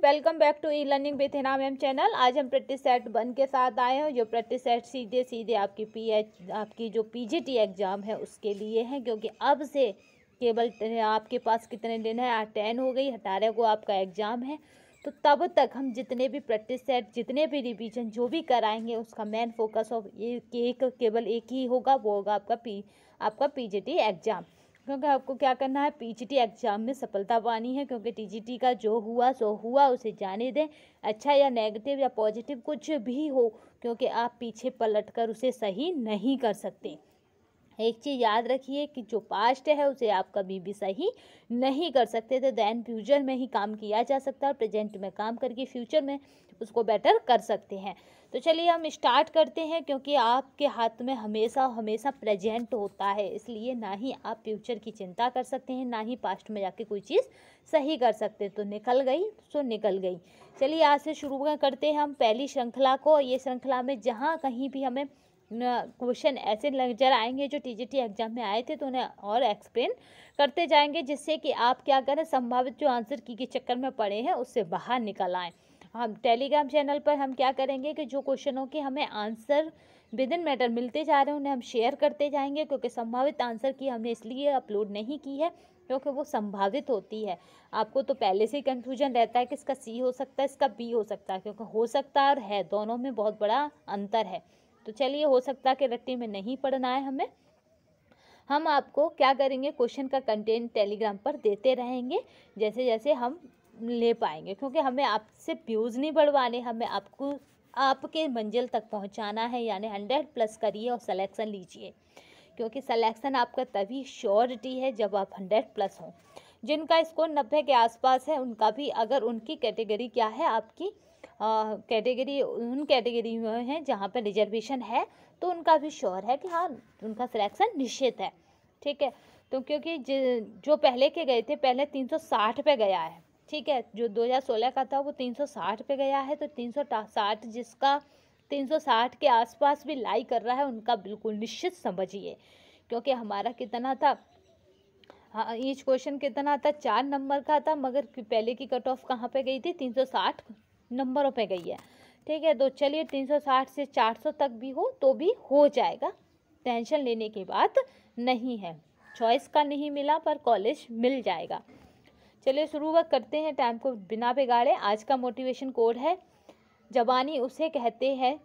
Welcome back to E learning with Hina ma'am channel. आज हम practice set 1 के साथ आए हैं। जो प्रैक्टिस सेट सीधे आपकी जो पीजीटी एग्ज़ाम है उसके लिए है, क्योंकि अब से केवल आपके पास कितने दिन है, आज 10 हो गई, 18 को आपका एग्ज़ाम है। तो तब तक हम जितने भी प्रैक्टिस सेट, जितने भी रिवीजन जो भी कराएंगे, उसका मेन फोकस ऑफ केवल एक ही होगा, वो होगा आपका पीजीटी एग्ज़ाम। क्योंकि आपको क्या करना है, पीजीटी एग्ज़ाम में सफलता पानी है। क्योंकि टीजीटी का जो हुआ सो हुआ, उसे जाने दें, अच्छा या नेगेटिव या पॉजिटिव कुछ भी हो, क्योंकि आप पीछे पलटकर उसे सही नहीं कर सकते। एक चीज़ याद रखिए कि जो पास्ट है उसे आप कभी भी सही नहीं कर सकते थे। देन फ्यूचर में ही काम किया जा सकता है, प्रेजेंट में काम करके फ्यूचर में उसको बेटर कर सकते हैं। तो चलिए हम स्टार्ट करते हैं, क्योंकि आपके हाथ में हमेशा हमेशा प्रेजेंट होता है, इसलिए ना ही आप फ्यूचर की चिंता कर सकते हैं, ना ही पास्ट में जाके कोई चीज़ सही कर सकते। तो निकल गई सो निकल गई। चलिए आज से शुरू करते हैं हम पहली श्रृंखला को। ये श्रृंखला में जहाँ कहीं भी हमें क्वेश्चन ऐसे नजर आएंगे जो टीजीटी एग्जाम में आए थे, तो उन्हें और एक्सप्लेन करते जाएंगे, जिससे कि आप क्या करें, संभावित जो आंसर की के चक्कर में पड़े हैं उससे बाहर निकल आएँ। हम टेलीग्राम चैनल पर हम क्या करेंगे कि जो क्वेश्चनों के हमें आंसर विद इन मैटर मिलते जा रहे हैं उन्हें हम शेयर करते जाएंगे। क्योंकि संभावित आंसर की हमने इसलिए अपलोड नहीं की है क्योंकि वो संभावित होती है। आपको तो पहले से ही कन्फ्यूजन रहता है कि इसका सी हो सकता है, इसका बी हो सकता है, क्योंकि हो सकता है और है, दोनों में बहुत बड़ा अंतर है। तो चलिए, हो सकता है कि रट्टी में नहीं पढ़ना है हमें। हम आपको क्या करेंगे, क्वेश्चन का कंटेंट टेलीग्राम पर देते रहेंगे जैसे जैसे हम ले पाएंगे। क्योंकि हमें आपसे व्यूज़ नहीं बढ़वाने, हमें आपको आपके मंजिल तक पहुंचाना है। यानी 100+ करिए और सिलेक्शन लीजिए, क्योंकि सिलेक्शन आपका तभी श्योरिटी है जब आप 100+ हों। जिनका स्कोर 90 के आसपास है उनका भी, अगर उनकी कैटेगरी क्या है, आपकी कैटेगरी उन कैटेगरी में है जहाँ पर रिजर्वेशन है, तो उनका भी श्योर है कि हाँ उनका सिलेक्शन निश्चित है। ठीक है, तो क्योंकि जो पहले के गए थे, पहले 360 पे गया है। ठीक है, जो 2016 का था वो 360 पे गया है। तो 360 जिसका 360 के आसपास भी लाई कर रहा है, उनका बिल्कुल निश्चित समझिए। क्योंकि हमारा कितना था, हाँ, ईच क्वेश्चन कितना था, 4 नंबर का था, मगर पहले की कट ऑफ कहाँ पे गई थी, 360 नंबरों पे गई है। ठीक है, तो चलिए 360 से 400 तक भी हो तो भी हो जाएगा, टेंशन लेने की बात नहीं है। चॉइस का नहीं मिला पर कॉलेज मिल जाएगा। चलिए शुरुआत करते हैं टाइम को बिना बिगाड़े। आज का मोटिवेशन कोड है, जवानी उसे कहते हैं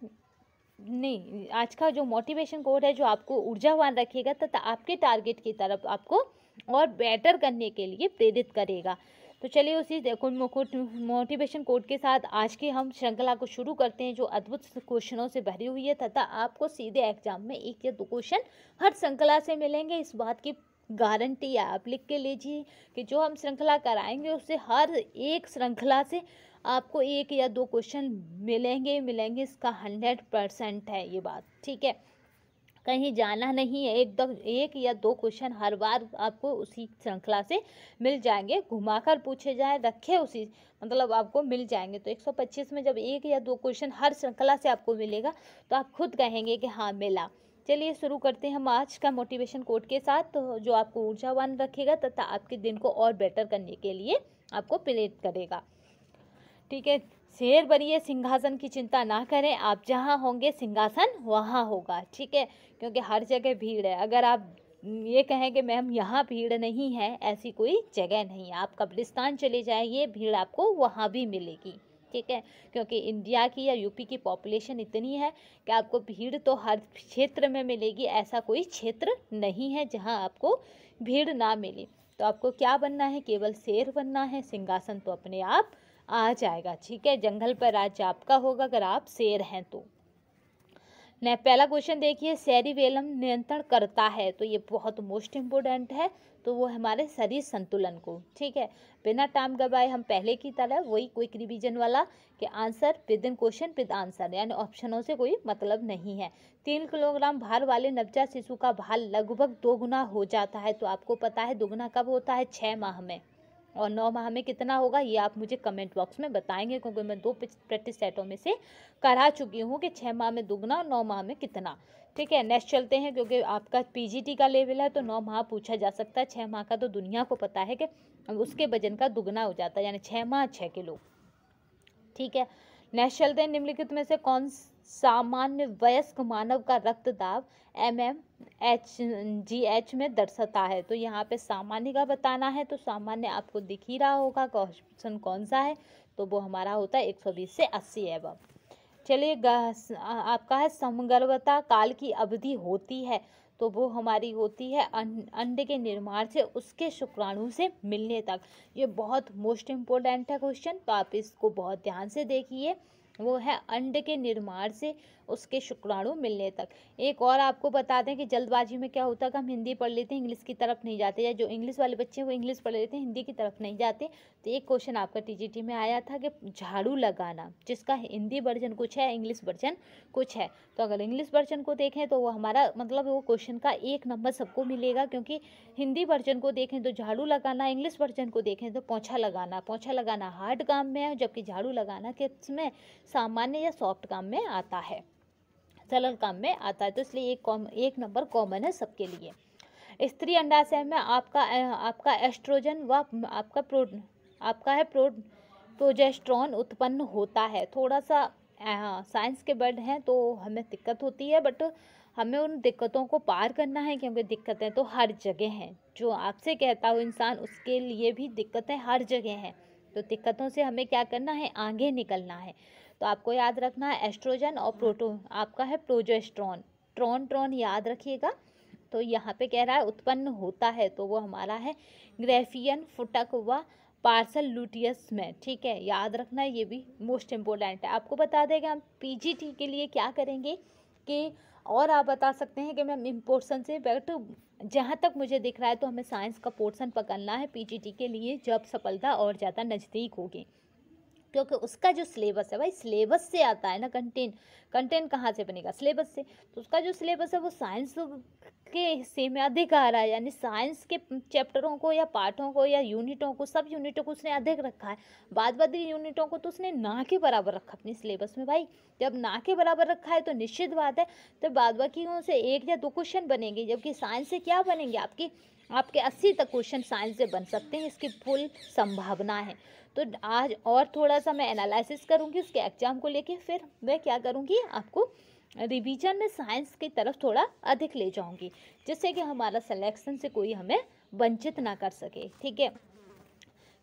नहीं, आज का जो मोटिवेशन कोड है जो आपको ऊर्जावान रखेगा तथा आपके टारगेट की तरफ आपको और बेटर करने के लिए प्रेरित करेगा। तो चलिए उसी मोटिवेशन कोड के साथ आज की हम श्रृंखला को शुरू करते हैं, जो अद्भुत क्वेश्चनों से भरी हुई है तथा आपको सीधे एग्जाम में 1 या 2 क्वेश्चन हर श्रृंखला से मिलेंगे। इस बात की गारंटी है, आप लिख के लीजिए कि जो हम श्रृंखला कराएंगे उससे हर एक श्रृंखला से आपको 1 या 2 क्वेश्चन मिलेंगे। इसका 100% है ये बात। ठीक है, कहीं जाना नहीं है, एकदम 1 या 2 क्वेश्चन हर बार आपको उसी श्रृंखला से मिल जाएंगे। घुमाकर पूछे जाए, रखे उसी, मतलब आपको मिल जाएंगे। तो 125 में जब 1 या 2 क्वेश्चन हर श्रृंखला से आपको मिलेगा तो आप खुद कहेंगे कि हाँ मिला। चलिए शुरू करते हैं हम आज का मोटिवेशन कोड के साथ, तो जो आपको ऊर्जावान रखेगा तथा आपके दिन को और बेटर करने के लिए आपको प्रेरित करेगा। ठीक है, शेर बनिए, सिंहासन की चिंता ना करें, आप जहाँ होंगे सिंहासन वहाँ होगा। ठीक है, क्योंकि हर जगह भीड़ है। अगर आप ये कहें कि मैम यहाँ भीड़ नहीं है, ऐसी कोई जगह नहीं है। आप कब्रिस्तान चले जाइए, भीड़ आपको वहाँ भी मिलेगी। ठीक है, क्योंकि इंडिया की या यूपी की पॉपुलेशन इतनी है कि आपको भीड़ तो हर क्षेत्र में मिलेगी। ऐसा कोई क्षेत्र नहीं है जहाँ आपको भीड़ ना मिले। तो आपको क्या बनना है, केवल शेर बनना है, सिंहासन तो अपने आप आ जाएगा। ठीक है, जंगल पर राज्य आपका होगा अगर आप शेर हैं तो। ने पहला क्वेश्चन देखिए, सेरिबेलम नियंत्रण करता है, तो ये बहुत मोस्ट इम्पोर्टेंट है। तो वो हमारे शरीर संतुलन को। ठीक है, बिना टाइम गवाए हम पहले की तरह वही क्विक रिवीजन वाला कि answer with in question with answer, यानी ऑप्शनों से कोई मतलब नहीं है। 3 किलोग्राम भार वाले नवजात शिशु का भार लगभग 2 गुना हो जाता है। तो आपको पता है दुगना कब होता है, 6 माह में, और 9 माह में कितना होगा ये आप मुझे कमेंट बॉक्स में बताएंगे, क्योंकि मैं 2 प्रैक्टिस सेटों में से करा चुकी हूँ कि 6 माह में दुगना और 9 माह में कितना। ठीक है, नेक्स्ट चलते हैं, क्योंकि आपका पीजीटी का लेवल है तो 9 माह पूछा जा सकता है। 6 माह का तो दुनिया को पता है कि उसके वजन का दुगना हो जाता है, यानी 6 माह 6 किलो। ठीक है। नेक्स्ट चलते हैं, निम्नलिखित में से कौन सामान्य वयस्क मानव का रक्तदाब mmHg में दर्शाता है। तो यहाँ पे सामान्य का बताना है, तो सामान्य आपको दिख ही रहा होगा क्वेश्चन कौन सा है, तो वो हमारा होता है 120 से 80 एवं। चलिए आपका है समगर्भता काल की अवधि होती है, तो वो हमारी होती है अंडे के निर्माण से उसके शुक्राणु से मिलने तक। ये बहुत मोस्ट इम्पोर्टेंट है क्वेश्चन, तो आप इसको बहुत ध्यान से देखिए। वो है अंडे के निर्माण से उसके शुक्राणु मिलने तक। एक और आपको बता दें कि जल्दबाजी में क्या होता है कि हम हिंदी पढ़ लेते हैं, इंग्लिश की तरफ नहीं जाते, या जो इंग्लिश वाले बच्चे हैं वो इंग्लिश पढ़ लेते हैं, हिंदी की तरफ नहीं जाते। तो एक क्वेश्चन आपका टीजीटी में आया था कि झाड़ू लगाना, जिसका हिंदी वर्जन कुछ है, इंग्लिश वर्जन कुछ है। तो अगर इंग्लिश वर्जन को देखें तो वो हमारा मतलब वो क्वेश्चन का 1 नंबर सबको मिलेगा, क्योंकि हिंदी वर्जन को देखें तो झाड़ू लगाना, इंग्लिश वर्जन को देखें तो पोंछा लगाना। पोंछा लगाना हार्ड काम में है, जबकि झाड़ू लगाना किसमें, सामान्य या सॉफ्ट काम में आता है, सरल काम में आता है। तो इसलिए एक नंबर कॉमन है सबके लिए। स्त्री अंडाशय में आपका एस्ट्रोजन व आपका है प्रोजेस्टेरॉन उत्पन्न होता है। थोड़ा सा साइंस के वर्ड हैं तो हमें दिक्कत होती है, बट हमें उन दिक्कतों को पार करना है, क्योंकि दिक्कतें तो हर जगह हैं। जो आपसे कहता हो इंसान, उसके लिए भी दिक्कतें हर जगह हैं। तो दिक्कतों से हमें क्या करना है, आगे निकलना है। तो आपको याद रखना है एस्ट्रोजन और आपका है प्रोजेस्टेरॉन, ट्रॉन याद रखिएगा। तो यहाँ पे कह रहा है उत्पन्न होता है, तो वो हमारा है ग्रेफियन फुटक व पार्सल लूटियस में। ठीक है, याद रखना है, ये भी मोस्ट इम्पोर्टेंट है। आपको बता दें कि हम पीजीटी के लिए क्या करेंगे कि, और आप बता सकते हैं कि मैम इम्पोर्शन से, बट जहाँ तक मुझे दिख रहा है तो हमें साइंस का पोर्शन पकड़ना है पीजीटी के लिए, जब सफलता और ज़्यादा नज़दीक होगी, क्योंकि उसका जो सिलेबस है भाई, सिलेबस से आता है ना कंटेंट कहाँ से बनेगा, सिलेबस से। तो उसका जो सिलेबस है वो साइंस के हिस्से में अधिक आ रहा है, यानी साइंस के चैप्टरों को या पाठों को या यूनिटों को, सब यूनिटों को उसने अधिक रखा है। बाद बाकी यूनिटों को तो उसने ना के बराबर रखा अपने सिलेबस में भाई। जब ना के बराबर रखा है तो निश्चित बात है तो बाद बाकियों से 1 या 2 क्वेश्चन बनेंगे, जबकि साइंस से क्या बनेंगे, आपके 80 तक क्वेश्चन साइंस से बन सकते हैं, इसकी फुल संभावना है। तो आज और थोड़ा सा मैं एनालिसिस करूंगी उसके एग्जाम को लेके, फिर मैं क्या करूंगी, आपको रिवीजन में साइंस की तरफ थोड़ा अधिक ले जाऊंगी, जिससे कि हमारा सिलेक्शन से कोई हमें वंचित ना कर सके। ठीक है,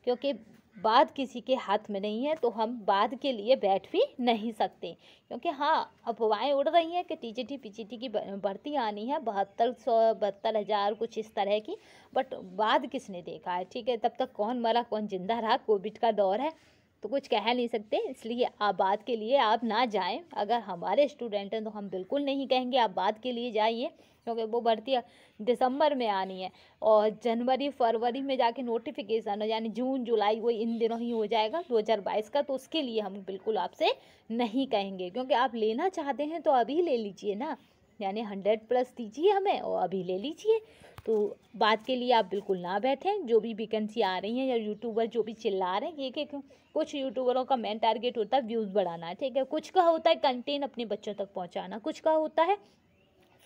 क्योंकि बाद किसी के हाथ में नहीं है, तो हम बाद के लिए बैठ भी नहीं सकते। क्योंकि हाँ, अफवाहें उड़ रही हैं कि टीजीटी पीजीटी की भर्ती आनी है 72,000 कुछ इस तरह की, बट बाद किसने देखा है। ठीक है, तब तक कौन मरा कौन जिंदा रहा, कोविड का दौर है तो कुछ कह नहीं सकते, इसलिए आप बात के लिए आप ना जाएं। अगर हमारे स्टूडेंट हैं तो हम बिल्कुल नहीं कहेंगे आप बात के लिए जाइए, क्योंकि वो भर्ती दिसंबर में आनी है और जनवरी फरवरी में जाके नोटिफिकेशन है, यानी जून जुलाई वही इन दिनों ही हो जाएगा 2022 का। तो उसके लिए हम बिल्कुल आपसे नहीं कहेंगे, क्योंकि आप लेना चाहते हैं तो अभी ले लीजिए ना, यानी 100+ दीजिए हमें और अभी ले लीजिए। तो बात के लिए आप बिल्कुल ना बैठें। जो भी वैकेंसी आ रही हैं या यूट्यूबर जो भी चिल्ला रहे हैं, एक कुछ यूट्यूबरों का मेन टारगेट होता है व्यूज़ बढ़ाना, ठीक है, कुछ का होता है कंटेंट अपने बच्चों तक पहुंचाना, कुछ का होता है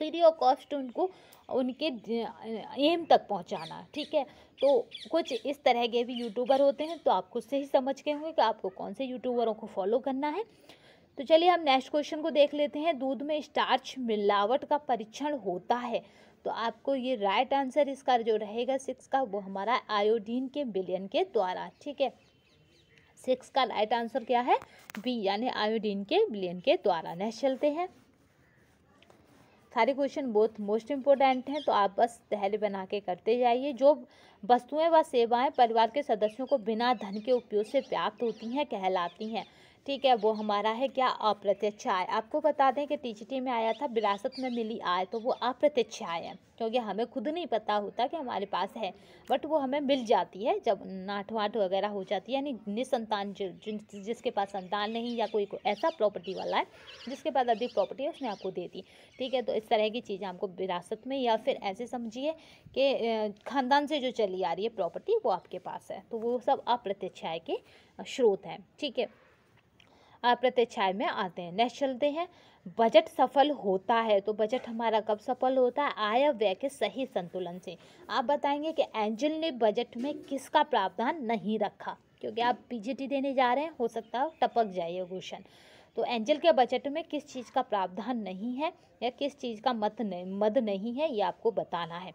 फ्री ऑफ कॉस्ट उनको उनके एम तक पहुंचाना। ठीक है, तो कुछ इस तरह के भी यूट्यूबर होते हैं, तो आप खुद से ही समझ के होंगे कि आपको कौन से यूट्यूबरों को फॉलो करना है। तो चलिए हम नेक्स्ट क्वेश्चन को देख लेते हैं। दूध में स्टार्च मिलावट का परीक्षण होता है, तो आपको ये राइट आंसर इसका जो रहेगा 6 का, वो हमारा आयोडीन के विलयन के द्वारा। ठीक है, 6 का राइट आंसर क्या है, बी, यानी आयोडीन के विलयन के द्वारा। नेक्स्ट चलते हैं। सारे क्वेश्चन बहुत मोस्ट इम्पोर्टेंट हैं, तो आप बस तहरी बना के करते जाइए। जो वस्तुएं व सेवाएं परिवार के सदस्यों को बिना धन के उपयोग से प्राप्त होती हैं कहलाती हैं। ठीक है, वो हमारा है क्या, अप्रत्यक्ष आय। आपको बता दें कि टीजीटी में आया था विरासत में मिली आय, तो वो अप्रत्यक्ष आय है, क्योंकि हमें खुद नहीं पता होता कि हमारे पास है, बट वो हमें मिल जाती है जब नाट वाट वगैरह हो जाती है, यानी निसंतान जिसके पास संतान नहीं या कोई ऐसा प्रॉपर्टी वाला है जिसके पास अधिक प्रॉपर्टी है, उसने आपको दे दी। ठीक है, तो इस तरह की चीज़ें आपको विरासत में, या फिर ऐसे समझिए कि खानदान से जो चली आ रही है प्रॉपर्टी वो आपके पास है, तो वो सब अप्रत्यक्ष आय के स्रोत हैं। ठीक है, अप्रत्यक्ष आय में आते हैं। नेक्स्ट चलते हैं। बजट सफल होता है, तो बजट हमारा कब सफल होता है, आय और व्यय के सही संतुलन से। आप बताएंगे कि एंजल ने बजट में किसका प्रावधान नहीं रखा, क्योंकि आप पीजीटी देने जा रहे हैं, हो सकता है टपक जाए ये क्वेश्चन। तो एंजल के बजट में किस चीज़ का प्रावधान नहीं है या किस चीज़ का मद नहीं है, ये आपको बताना है।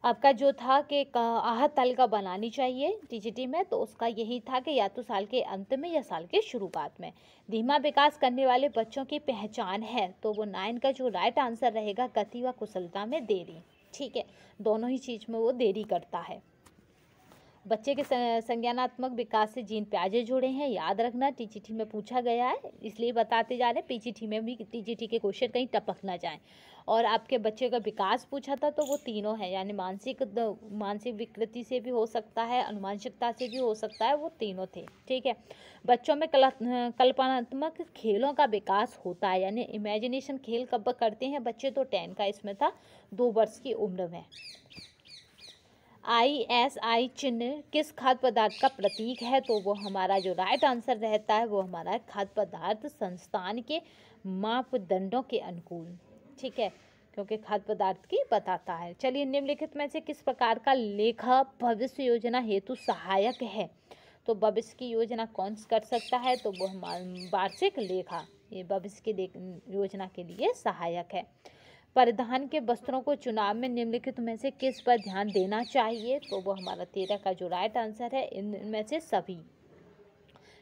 आपका जो था कि आहत तालिका बनानी चाहिए टीजीटी में, तो उसका यही था कि या तो साल के अंत में या साल के शुरुआत में। धीमा विकास करने वाले बच्चों की पहचान है, तो वो 9 का जो राइट आंसर रहेगा गति व कुशलता में देरी। ठीक है, दोनों ही चीज़ में वो देरी करता है। बच्चे के संज्ञानात्मक विकास से जीन प्याजे जुड़े हैं, याद रखना, टीजीटी में पूछा गया है, इसलिए बताते जा रहे हैं, पीजीटी में भी टीजीटी के क्वेश्चन कहीं टपक ना जाए। और आपके बच्चे का विकास पूछा था, तो वो तीनों है, यानी मानसिक विकृति से भी हो सकता है, अनुमानसिकता से भी हो सकता है, वो तीनों थे। ठीक है, बच्चों में कल्पनात्मक खेलों का विकास होता है, यानी इमेजिनेशन खेल कब करते हैं बच्चे, तो 10 का इसमें था, 2 वर्ष की उम्र में। ISI चिन्ह किस खाद्य पदार्थ का प्रतीक है, तो वो हमारा जो राइट आंसर रहता है वो हमारा खाद्य पदार्थ संस्थान के मापदंडों के अनुकूल। ठीक है, क्योंकि खाद्य पदार्थ की बताता है। चलिए, निम्नलिखित में से किस प्रकार का लेखा भविष्य योजना हेतु सहायक है, तो भविष्य की योजना कौन कर सकता है, तो वो हमारा वार्षिक लेखा, ये भविष्य की योजना के लिए सहायक है। परिधान के वस्त्रों को चुनाव में निम्नलिखित में से किस पर ध्यान देना चाहिए, तो वो हमारा 13 का जो राइट आंसर है, इनमें से सभी,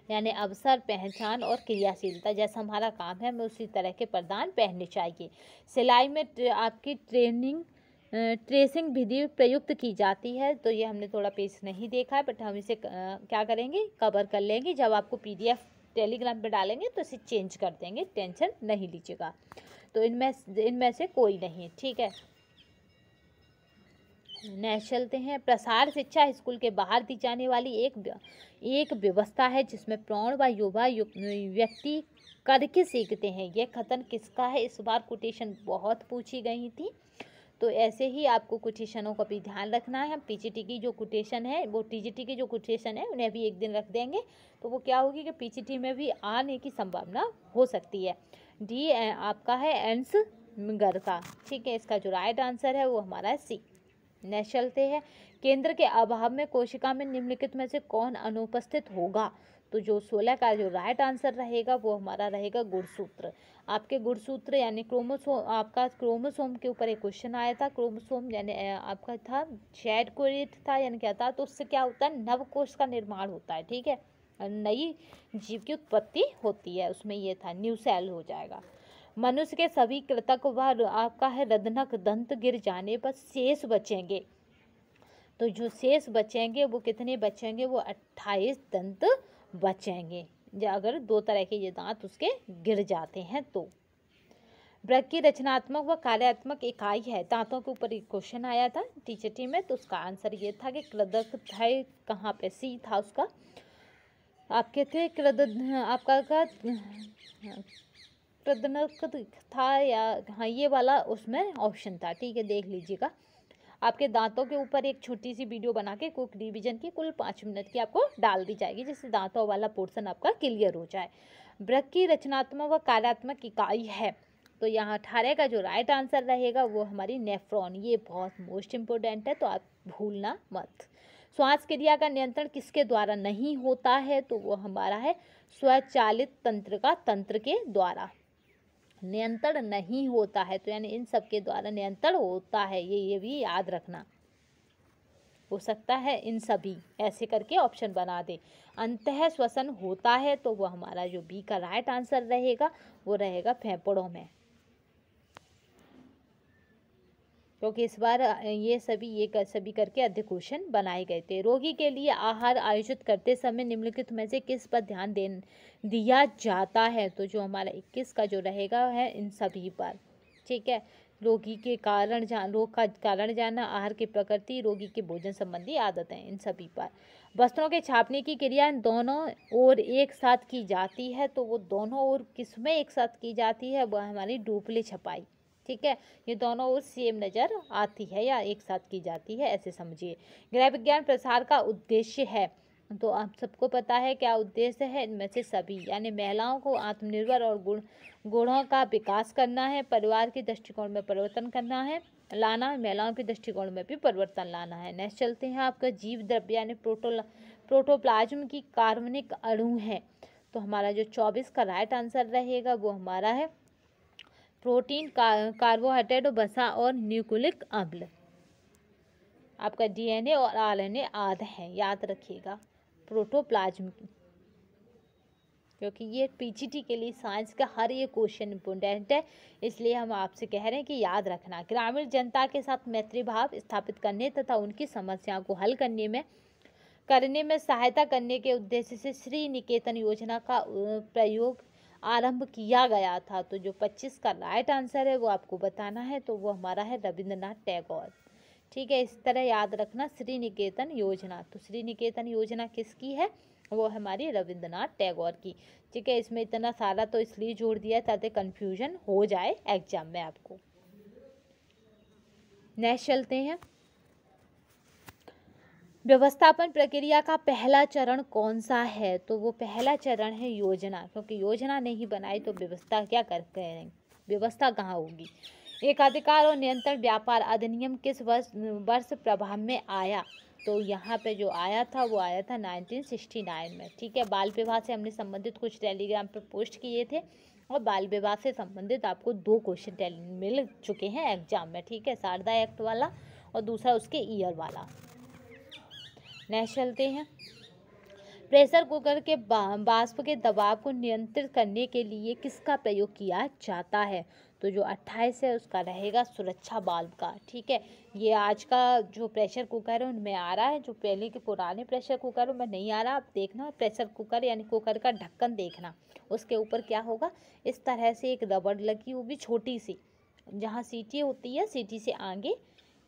यानी अवसर, पहचान और क्रियाशीलता, जैसा हमारा काम है हमें उसी तरह के परिधान पहनने चाहिए। सिलाई में आपकी ट्रेसिंग विधि प्रयुक्त की जाती है, तो ये हमने थोड़ा पेज नहीं देखा है, बट हम इसे क्या करेंगे, कवर कर लेंगे। जब आपको PDF टेलीग्राम पे डालेंगे तो इसे चेंज कर देंगे, टेंशन नहीं लीजिएगा। तो इनमें से कोई नहीं। ठीक है, नेक्स्ट चलते हैं। प्रसार शिक्षा स्कूल के बाहर दी जाने वाली एक व्यवस्था है जिसमें प्रौढ़ व युवा व्यक्ति करके सीखते हैं। यह कथन किसका है, इस बार कोटेशन बहुत पूछी गई थी, तो ऐसे ही आपको कोटेशनों का भी ध्यान रखना है। हम पीजीटी की जो कोटेशन है, वो टीजीटी की जो कोटेशन है उन्हें भी एक दिन रख देंगे, तो वो क्या होगी कि पीजीटी में भी आने की संभावना हो सकती है। डी आपका है एंस गर का। ठीक है, इसका जो राइट आंसर है वो हमारा है सी। नेक्स्ट चलते हैं। केंद्र के अभाव में कोशिका में निम्नलिखित में से कौन अनुपस्थित होगा, तो जो 16 का जो राइट आंसर रहेगा वो हमारा रहेगा गुणसूत्र। आपके गुणसूत्र यानी क्रोमोसोम, आपका क्रोमोसोम के ऊपर एक क्वेश्चन आया था। क्रोमोसोम यानी आपका था शेड कोरिएट था, यानी क्या था, तो उससे क्या होता है, नवकोश का निर्माण होता है। ठीक है, नई जीव की उत्पत्ति होती है, उसमें ये था न्यू सेल हो जाएगा। मनुष्य के सभी कृतक व आपका है रदनक दंत गिर जाने पर शेष बचेंगे, तो जो शेष बचेंगे वो कितने बचेंगे, वो 28 दंत बचेंगे, अगर 2 तरह के ये दांत उसके गिर जाते हैं तो। वृक्क की रचनात्मक व कार्यात्मक इकाई है, दांतों के ऊपर एक क्वेश्चन आया था टीजीटी में, तो उसका आंसर ये था कि कृदक था, कहाँ पे सी था उसका, आपके थे आपका कृदनक था या हाँ ये वाला उसमें ऑप्शन था। ठीक है, देख लीजिएगा। आपके दांतों के ऊपर एक छोटी सी वीडियो बना के कुक रिवीजन की कुल 5 मिनट की आपको डाल दी जाएगी, जिससे दांतों वाला पोर्शन आपका क्लियर हो जाए। वृक्क की रचनात्मक व कार्यात्मक इकाई है, तो यहाँ 18 का जो राइट आंसर रहेगा वो हमारी नेफ्रॉन, ये बहुत मोस्ट इम्पोर्टेंट है, तो आप भूलना मत। श्वास क्रिया का नियंत्रण किसके द्वारा नहीं होता है, तो वो हमारा है स्वचालित तंत्र के द्वारा नियंत्रण नहीं होता है, तो यानी इन सब के द्वारा नियंत्रण होता है, ये भी याद रखना। हो सकता है इन सभी, ऐसे करके ऑप्शन बना दे। अंतः श्वसन होता है, तो वो हमारा जो बी का राइट आंसर रहेगा वो रहेगा फेफड़ों में, क्योंकि इस बार ये सभी करके अधिक क्वेश्चन बनाए गए थे। रोगी के लिए आहार आयोजित करते समय निम्नलिखित में से किस पर ध्यान दिया जाता है, तो जो हमारा 21 का जो रहेगा है इन सभी पर। ठीक है, रोग का कारण जानना, आहार की प्रकृति, रोगी के भोजन संबंधी आदतें, इन सभी पर। वस्त्रों के छापने की क्रिया दोनों ओर एक साथ की जाती है, तो वो दोनों ओर किसमें एक साथ की जाती है, वह हमारी डुप्ले छपाई। ठीक है, ये दोनों ओर सेम नज़र आती है या एक साथ की जाती है, ऐसे समझिए। गृह विज्ञान प्रसार का उद्देश्य है, तो आप सबको पता है क्या उद्देश्य है, इनमें से सभी, यानी महिलाओं को आत्मनिर्भर और गुणों का विकास करना है, परिवार के दृष्टिकोण में परिवर्तन करना है, महिलाओं के दृष्टिकोण में भी परिवर्तन लाना है। नेक्स्ट चलते हैं, आपका जीव द्रव्य यानी प्रोटोप्लाज्म की कार्बनिक अणु है। तो हमारा जो 24 का राइट आंसर रहेगा वो हमारा है प्रोटीन, कार्बोहाइड्रेट, वसा और न्यूक्लिक अम्ल। आपका डीएनए और आरएनए आध है, याद रखिएगा प्रोटोप्लाज्म की, क्योंकि ये पीजीटी के लिए साइंस का हर एक क्वेश्चन इम्पोर्टेंट है, इसलिए हम आपसे कह रहे हैं कि याद रखना। ग्रामीण जनता के साथ मैत्री भाव स्थापित करने तथा उनकी समस्याओं को हल करने में सहायता करने के उद्देश्य से श्री निकेतन योजना का प्रयोग आरंभ किया गया था। तो जो 25 का राइट आंसर है वो आपको बताना है, तो वो हमारा है रविंद्रनाथ टैगोर। ठीक है, इस तरह याद रखना श्री निकेतन योजना। तो श्री निकेतन योजना किसकी है? वो हमारी रविंद्रनाथ टैगोर की। ठीक है, इसमें इतना सारा तो इसलिए जोड़ दिया ताकि कंफ्यूजन हो जाए एग्जाम में आपको। नेक्स्ट चलते हैं, व्यवस्थापन प्रक्रिया का पहला चरण कौन सा है? तो वो पहला चरण है योजना, क्योंकि योजना नहीं बनाई तो व्यवस्था क्या करते हैं, व्यवस्था कहाँ होगी। एकाधिकार और नियंत्रण व्यापार अधिनियम किस वर्ष प्रभाव में आया? तो यहाँ पे जो आया था वो आया था 1969 में। ठीक है, बाल विवाह से हमने संबंधित कुछ टेलीग्राम पर पोस्ट किए थे, और बाल विवाह से संबंधित आपको 2 क्वेश्चन मिल चुके हैं एग्जाम में। ठीक है, शारदा एक्ट वाला और दूसरा उसके ईयर वाला। नेक्स्ट चलते हैं, प्रेशर कुकर के वाष्प के दबाव को नियंत्रित करने के लिए किसका प्रयोग किया जाता है? तो जो 28 है उसका रहेगा सुरक्षा वाल्व का। ठीक है, ये आज का जो प्रेशर कुकर है उनमें आ रहा है, जो पहले के पुराने प्रेशर कुकर में नहीं आ रहा। आप देखना प्रेशर कुकर यानी कुकर का ढक्कन देखना, उसके ऊपर क्या होगा, इस तरह से एक रबड़ लगी होगी छोटी सी, जहाँ सीटी होती है सीटी से आगे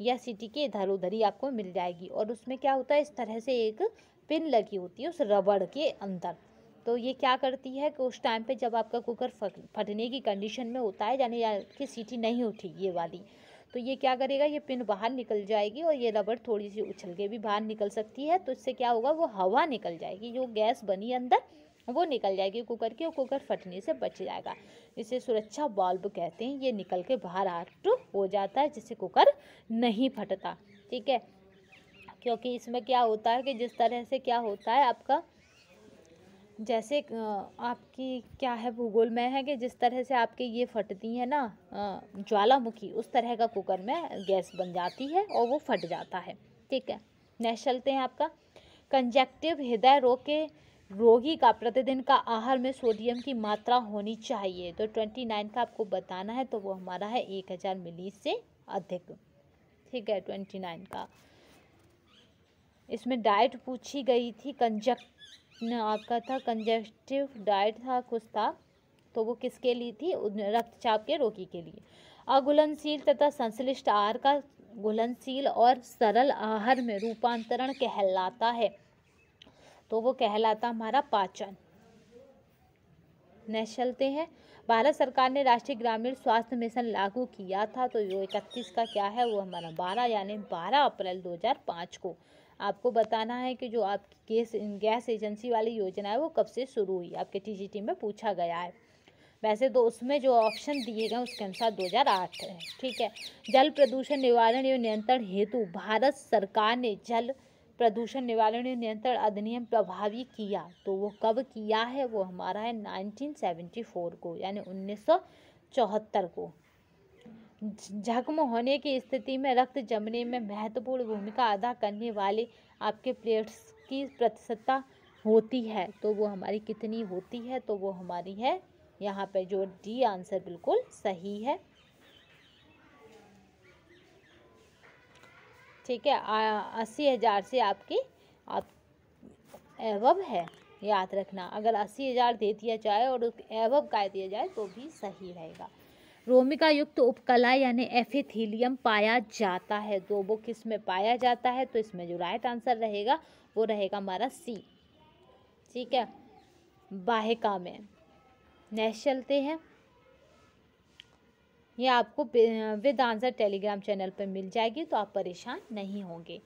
या सीटी के इधर उधर ही आपको मिल जाएगी, और उसमें क्या होता है इस तरह से एक पिन लगी होती है उस रबड़ के अंदर। तो ये क्या करती है कि उस टाइम पे जब आपका कुकर फटने की कंडीशन में होता है, यानी कि सीटी नहीं उठी ये वाली, तो ये क्या करेगा, ये पिन बाहर निकल जाएगी और ये रबड़ थोड़ी सी उछल के भी बाहर निकल सकती है। तो इससे क्या होगा, वो हवा निकल जाएगी, जो गैस बनी अंदर वो निकल जाएगी कुकर की, और कुकर फटने से बच जाएगा। इसे सुरक्षा वाल्व कहते हैं। ये निकल के बाहर आउट हो जाता है, जिससे कुकर नहीं फटता। ठीक है, क्योंकि इसमें क्या होता है कि जिस तरह से क्या होता है आपका, जैसे आपकी क्या है भूगोल में है कि जिस तरह से आपके ये फटती है ना ज्वालामुखी, उस तरह का कुकर में गैस बन जाती है और वो फट जाता है। ठीक है, नेक्स्ट चलते हैं, आपका कंजक्टिव हृदय रोग के रोगी का प्रतिदिन का आहार में सोडियम की मात्रा होनी चाहिए। तो 29 का आपको बताना है, तो वो हमारा है 1000 मिली से अधिक। ठीक है, 29 का इसमें डाइट पूछी गई थी, आपका था कंजस्टिव डाइट था कुछ था, तो वो किसके लिए थी, रक्तचाप के रोगी के लिए। अघुलनशील तथा संश्लिष्ट आहार का घुलनशील और सरल आहार में रूपांतरण कहलाता है, तो वो कहलाता हमारा पाचन। नेक्स्ट चलते हैं, भारत सरकार ने राष्ट्रीय ग्रामीण स्वास्थ्य मिशन लागू किया था, तो जो 31 का क्या है वो हमारा 12 यानी 12 अप्रैल 2005 को। आपको बताना है कि जो आपकी गैस एजेंसी वाली योजना है वो कब से शुरू हुई, आपके टीजीटी में पूछा गया है। वैसे तो उसमें जो ऑप्शन दिए गए उसके अनुसार 2008 है। ठीक है, जल प्रदूषण निवारण एवं नियंत्रण हेतु भारत सरकार ने जल प्रदूषण निवारण एवं नियंत्रण अधिनियम प्रभावी किया, तो वो कब किया है, वो हमारा है 1974 को, यानी 1974 को। जख्म होने की स्थिति में रक्त जमने में महत्वपूर्ण भूमिका अदा करने वाले आपके प्लेट्स की प्रतिशतता होती है, तो वो हमारी कितनी होती है, तो वो हमारी है यहाँ पे जो डी आंसर बिल्कुल सही है। ठीक है, 80,000 से आपकी एवब है, याद रखना। अगर 80,000 दे दिया जाए और एवब का दिया जाए तो भी सही रहेगा। रोमिका युक्त उपकला यानी एपिथेलियम पाया जाता है, तो वो किस में पाया जाता है, तो इसमें जो राइट आंसर रहेगा वो रहेगा हमारा सी। ठीक है, वाहिका में। नेक्स्ट चलते हैं, ये आपको विद आंसर टेलीग्राम चैनल पर मिल जाएगी, तो आप परेशान नहीं होंगे।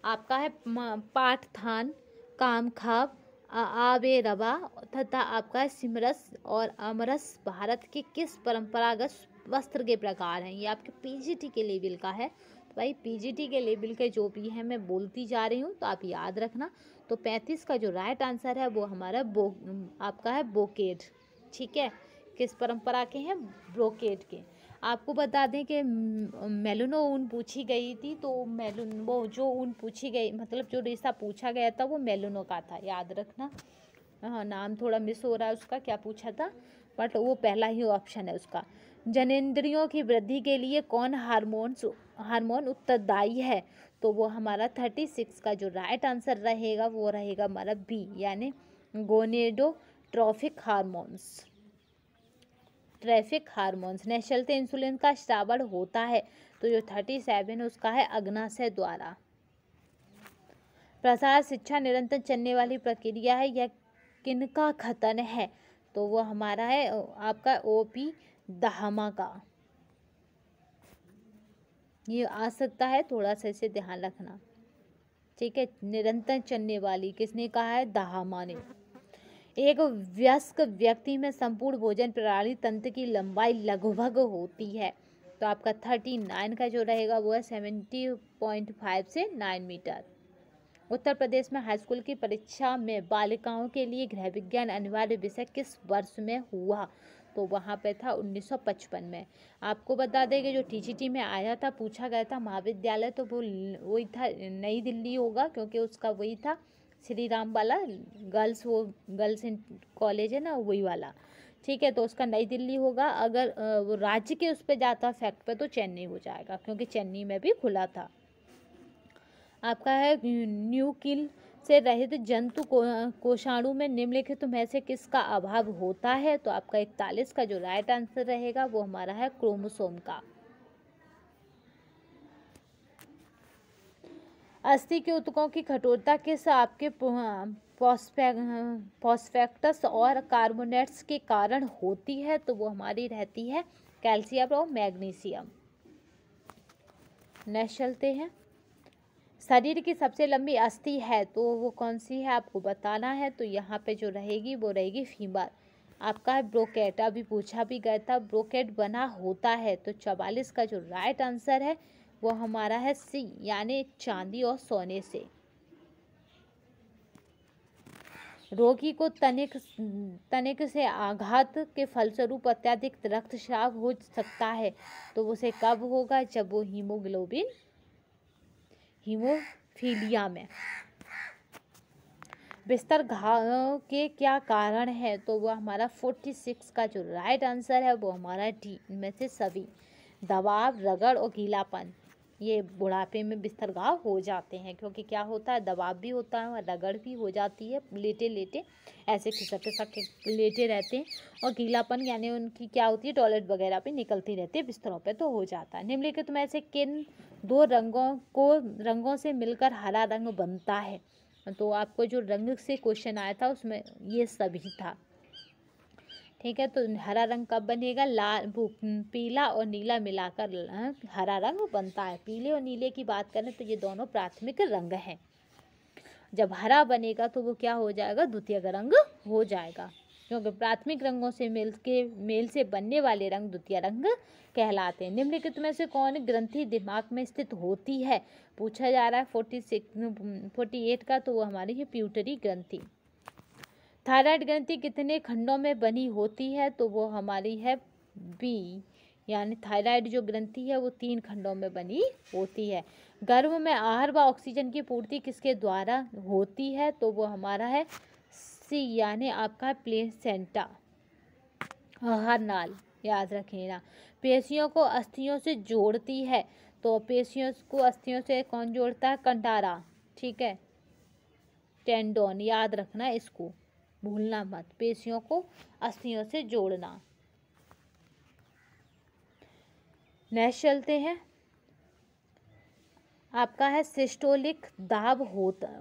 आपका है पाठथान, कामखाब, आबे रबा तथा आपका सिमरस और अमरस भारत के किस परंपरागत वस्त्र के प्रकार हैं। ये आपके पीजीटी के लेवल का है, तो भाई पीजीटी के लेवल के जो भी है मैं बोलती जा रही हूँ, तो आप याद रखना। तो 35 का जो राइट आंसर है वो हमारा आपका है ब्रोकेड। ठीक है, किस परंपरा के हैं? ब्रोकेड के। आपको बता दें कि मेलिनो ऊन पूछी गई थी, तो वो जो ऊन पूछी गई, मतलब जो रेशा पूछा गया था वो मेलिनो का था, याद रखना। हाँ, नाम थोड़ा मिस हो रहा है उसका, क्या पूछा था, बट वो पहला ही ऑप्शन है उसका। जनेंद्रियों की वृद्धि के लिए कौन हार्मोन उत्तरदायी है? तो वो हमारा 36 का जो राइट आंसर रहेगा वो रहेगा हमारा बी, यानी गोनेडोट्रोफिक हार्मोन्स। Traffic hormones. चलते इंसुलिन का श्रावण होता है, तो जो 37 उसका है अग्नाशय द्वारा। प्रसार शिक्षा निरंतर चलने वाली प्रक्रिया है, यह किनका कथन है? तो वो हमारा है आपका ओपी दाहमा का। ये आ सकता है, थोड़ा सा इसे ध्यान रखना। ठीक है, निरंतर चलने वाली किसने कहा है? दाहमा ने। एक वयस्क व्यक्ति में संपूर्ण भोजन प्रणाली तंत्र की लंबाई लगभग होती है, तो आपका 39 का जो रहेगा वो है 70.5 से 9 मीटर। उत्तर प्रदेश में हाईस्कूल की परीक्षा में बालिकाओं के लिए गृह विज्ञान अनिवार्य विषय किस वर्ष में हुआ? तो वहाँ पे था 1955 में। आपको बता दें कि जो टीजीटी में आया था, पूछा गया था महाविद्यालय, तो वो वही था, नई दिल्ली होगा, क्योंकि उसका वही था श्री राम वाला गर्ल्स, वो गर्ल्स कॉलेज है ना, वही वाला। ठीक है, तो उसका नई दिल्ली होगा। अगर वो राज्य के उस पर जाता फैक्ट पे, तो चेन्नई हो जाएगा, क्योंकि चेन्नई में भी खुला था। आपका है न्यूक्लियल से रहित जंतु कोषाणु में निम्नलिखित में से किसका अभाव होता है? तो आपका 41 का जो राइट आंसर रहेगा वो हमारा है क्रोमोसोम का। अस्थि के ऊतकों की कठोरता किस आपके फॉस्फेटस और कार्बोनेट्स के कारण होती है? तो वो हमारी रहती है कैल्शियम और मैग्नीशियम। नेक्स्ट चलते हैं। शरीर की सबसे लंबी अस्थि है, तो वो कौन सी है आपको बताना है। तो यहाँ पे जो रहेगी वो रहेगी फीमर। आपका है ब्रोकेट, अभी पूछा भी गया था, ब्रोकेट बना होता है। तो 44 का जो राइट आंसर है वो हमारा है सी, यानी चांदी और सोने से। रोगी को तनिक से आघात के फलस्वरूप अत्यधिक रक्तस्राव हो सकता है, तो उसे कब होगा? जब वो हीमोफीलिया में। बिस्तर घाव के क्या कारण है? तो वो हमारा 46 का जो राइट आंसर है वो हमारा डी में से सभी। दबाव, रगड़ और गीलापन, ये बुढ़ापे में बिस्तर घाव हो जाते हैं, क्योंकि क्या होता है, दबाव भी होता है और रगड़ भी हो जाती है, लेटे लेटे ऐसे खिसक खिसक के लेटे रहते हैं। और गीलापन यानी उनकी क्या होती है, टॉयलेट वगैरह पे निकलती रहती है बिस्तरों पे, तो हो जाता है। निम्नलिखित में से किन दो रंगों से मिलकर हरा रंग बनता है? तो आपको जो रंग से क्वेश्चन आया था उसमें ये सभी था। ठीक है, तो हरा रंग कब बनेगा? लाल, पीला और नीला मिलाकर हरा रंग बनता है। पीले और नीले की बात करें तो ये दोनों प्राथमिक रंग हैं। जब हरा बनेगा तो वो क्या हो जाएगा? द्वितीयक रंग हो जाएगा, क्योंकि प्राथमिक रंगों से मेल से बनने वाले रंग द्वितीय रंग कहलाते हैं। निम्नलिखित में से कौन ग्रंथि दिमाग में स्थित होती है? पूछा जा रहा है 48 का, तो वो हमारी है प्यूटरी ग्रंथि। थायराइड ग्रंथि कितने खंडों में बनी होती है? तो वो हमारी है बी, यानी थायराइड जो ग्रंथि है वो 3 खंडों में बनी होती है। गर्भ में आहार व ऑक्सीजन की पूर्ति किसके द्वारा होती है? तो वो हमारा है सी, यानी आपका प्लेसेंटा, आहार नाल, याद रखिएगा। पेशियों को अस्थियों से जोड़ती है, तो पेशियों को अस्थियों से कौन जोड़ता है? कंडारा। ठीक है, टेंडोन, याद रखना इसको, भूलना मत, पेशियों को अस्थियों से जोड़ना। नेक्स्ट चलते हैं। आपका है सिस्टोलिक दाब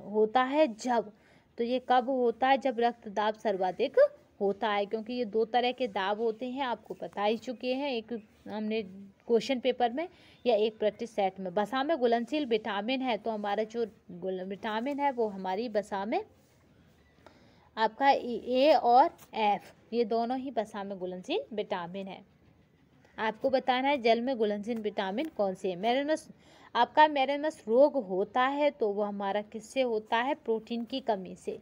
होता है जब, तो ये कब होता है? जब रक्त दाब सर्वाधिक होता है, क्योंकि ये 2 तरह के दाब होते हैं, आपको बता ही चुके हैं, एक हमने क्वेश्चन पेपर में या एक प्रैक्टिस सेट में। वसा में घुलनशील विटामिन है, तो हमारा जो विटामिन है वो हमारी वसा में आपका ए और एफ, ये दोनों ही वसा में घुलनशील विटामिन है। आपको बताना है जल में घुलनशील विटामिन कौन से हैं। मेलानस, आपका मेलानस रोग होता है तो वो हमारा किससे होता है, प्रोटीन की कमी से।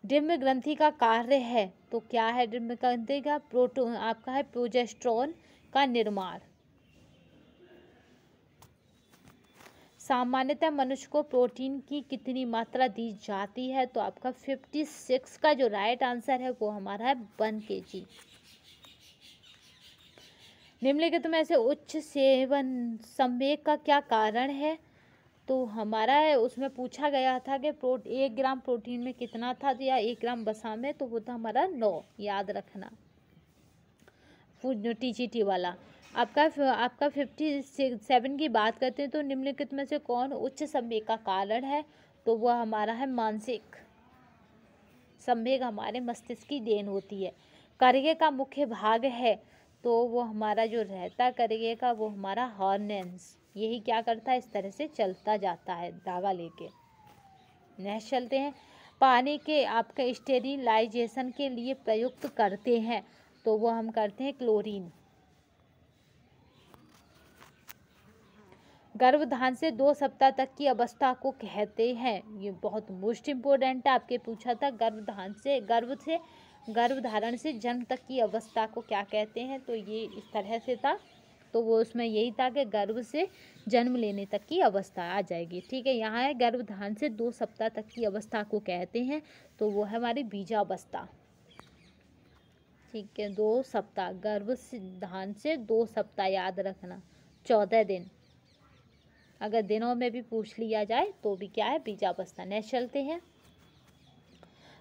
डिम्ब ग्रंथि का कार्य है तो क्या है डिम्ब ग्रंथि का, प्रोटोन आपका है प्रोजेस्टेरोन का निर्माण। सामान्यतः मनुष्य को प्रोटीन की कितनी मात्रा दी जाती है, तो आपका 56 का जो राइट आंसर है वो हमारा है 1 kg। निम्नलिखित में से उच्च सेवन संवेग का क्या कारण है, तो हमारा है उसमें पूछा गया था कि 1 ग्राम प्रोटीन में कितना था, तो या 1 ग्राम वसा में, तो वो था हमारा 9, याद रखना फूड टीजीटी वाला। आपका 57 की बात करते हैं तो निम्नलिखित में से कौन उच्च संवेग का कारण है, तो वह हमारा है मानसिक संवेग, हमारे मस्तिष्क की देन होती है। करगे का मुख्य भाग है तो वो हमारा जो रहता करगे का वो हमारा हॉर्नेंस, यही क्या करता है, इस तरह से चलता जाता है धागा लेके। नेक्स्ट चलते हैं, पानी के आपके स्टेरिलाइजेशन के लिए प्रयुक्त करते हैं तो वो हम करते हैं क्लोरीन। गर्भधारण से 2 सप्ताह तक की अवस्था को कहते हैं, ये बहुत मोस्ट इम्पोर्टेंट है, आपके पूछा था गर्भधारण से जन्म तक की अवस्था को क्या कहते हैं, तो ये इस तरह से था, तो वो उसमें यही था कि गर्भ से जन्म लेने तक की अवस्था आ जाएगी। ठीक है, यहाँ है गर्भधारण से 2 सप्ताह तक की अवस्था को कहते हैं तो वो है हमारी बीजावस्था। ठीक है, 2 सप्ताह, गर्भधारण से 2 सप्ताह, याद रखना 14 दिन, अगर दिनों में भी पूछ लिया जाए तो भी क्या है, बीजावस्था। नेक्स्ट चलते हैं,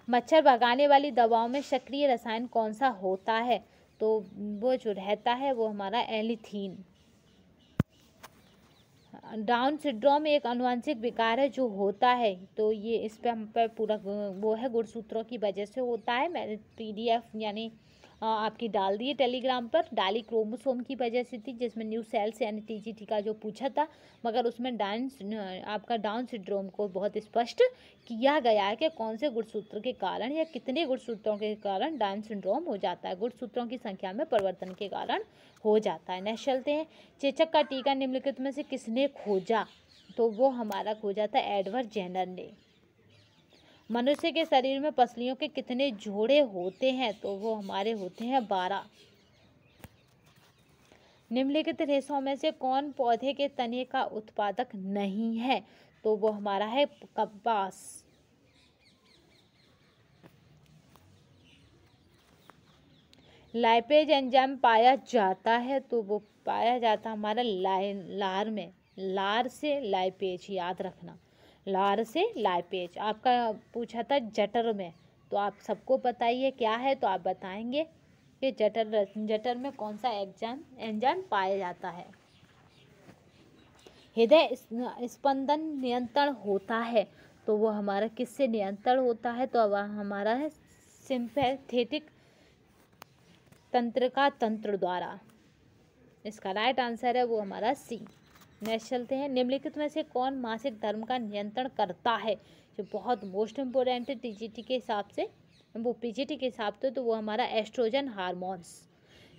मच्छर भगाने वाली दवाओं में सक्रिय रसायन कौन सा होता है, तो वो जो रहता है वो हमारा एलिथीन। डाउन सिंड्रोम एक आनुवंशिक विकार है जो होता है, तो ये इस पे हम पे पूरा वो है गुणसूत्रों की वजह से होता है। मैंने PDF यानी आपकी डाल दी है टेलीग्राम पर, डाली क्रोमोसोम की वजह से थी, जिसमें न्यू सेल्स यानी TGT का जो पूछा था, मगर उसमें आपका डाउन सिंड्रोम को बहुत स्पष्ट किया गया है कि कौन से गुणसूत्र के कारण या कितने गुणसूत्रों के कारण डाउन सिंड्रोम हो जाता है, गुणसूत्रों की संख्या में परिवर्तन के कारण हो जाता है। नेक्स्ट चलते हैं, चेचक का टीका निम्नलिखित में से किसने खोजा, तो वो हमारा खोजा था एडवर्ड जेनर ने। मनुष्य के शरीर में पसलियों के कितने जोड़े होते हैं, तो वो हमारे होते हैं 12। निम्नलिखित रेशों में से कौन पौधे के तने का उत्पादक नहीं है, तो वो हमारा है कपास। लाइपेज एंजाइम पाया जाता है तो वो पाया जाता है हमारा लार में, लार से लाइपेज, याद रखना लार से लाइपेज। आपका पूछा था जठर में, तो आप सबको बताइए क्या है, तो आप बताएंगे कि जठर में कौन सा एंजाइम पाया जाता है। हृदय स्पंदन नियंत्रण होता है तो वो हमारा किससे नियंत्रण होता है, तो अब हमारा है सिंपैथेटिक तंत्रिका तंत्र द्वारा। इसका राइट आंसर है वो हमारा C। नेक्स्ट चलते हैं, निम्नलिखित में से कौन मासिक धर्म का नियंत्रण करता है, जो बहुत मोस्ट इम्पोर्टेंट है TGT के हिसाब से, वो PGT के हिसाब से, तो वो हमारा एस्ट्रोजन हार्मोन्स।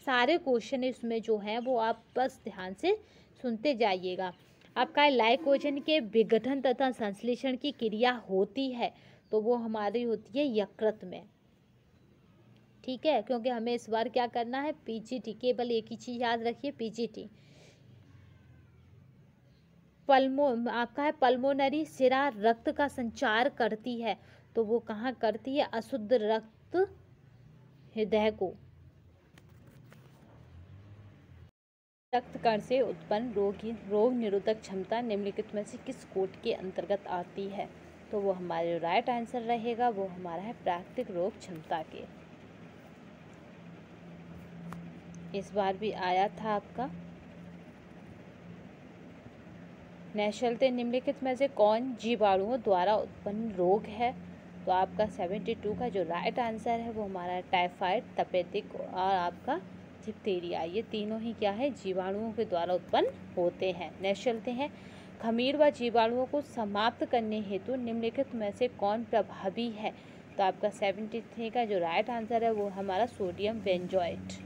सारे क्वेश्चन इसमें जो हैं वो आप बस ध्यान से सुनते जाइएगा। आपका लाइकोजन के विघटन तथा संश्लेषण की क्रिया होती है तो वो हमारी होती है यकृत में। ठीक है, क्योंकि हमें इस बार क्या करना है, PGT, केवल एक ही चीज याद रखिए, PGT। आपका है पल्मोनरी सिरा रक्त का संचार करती है तो वो कहाँ करती है, अशुद्ध रक्त हृदय को। रक्त कण से उत्पन्न रोग निरोधक क्षमता निम्नलिखित में से किस कोट के अंतर्गत आती है, तो वो हमारे राइट आंसर रहेगा वो हमारा है प्राकृतिक रोग क्षमता के। इस बार भी आया था आपका। चलते निम्नलिखित में से कौन जीवाणुओं द्वारा उत्पन्न रोग है, तो आपका 72 का जो राइट आंसर है वो हमारा टाइफाइड, तपेदिक और आपका डिप्थीरिया, ये तीनों ही क्या है, जीवाणुओं के द्वारा उत्पन्न होते हैं। नेक्स्ट चलते हैं, खमीर व जीवाणुओं को समाप्त करने हेतु निम्नलिखित में से कौन प्रभावी है, तो आपका 73 का जो राइट आंसर है वो हमारा सोडियम बेंजोएट।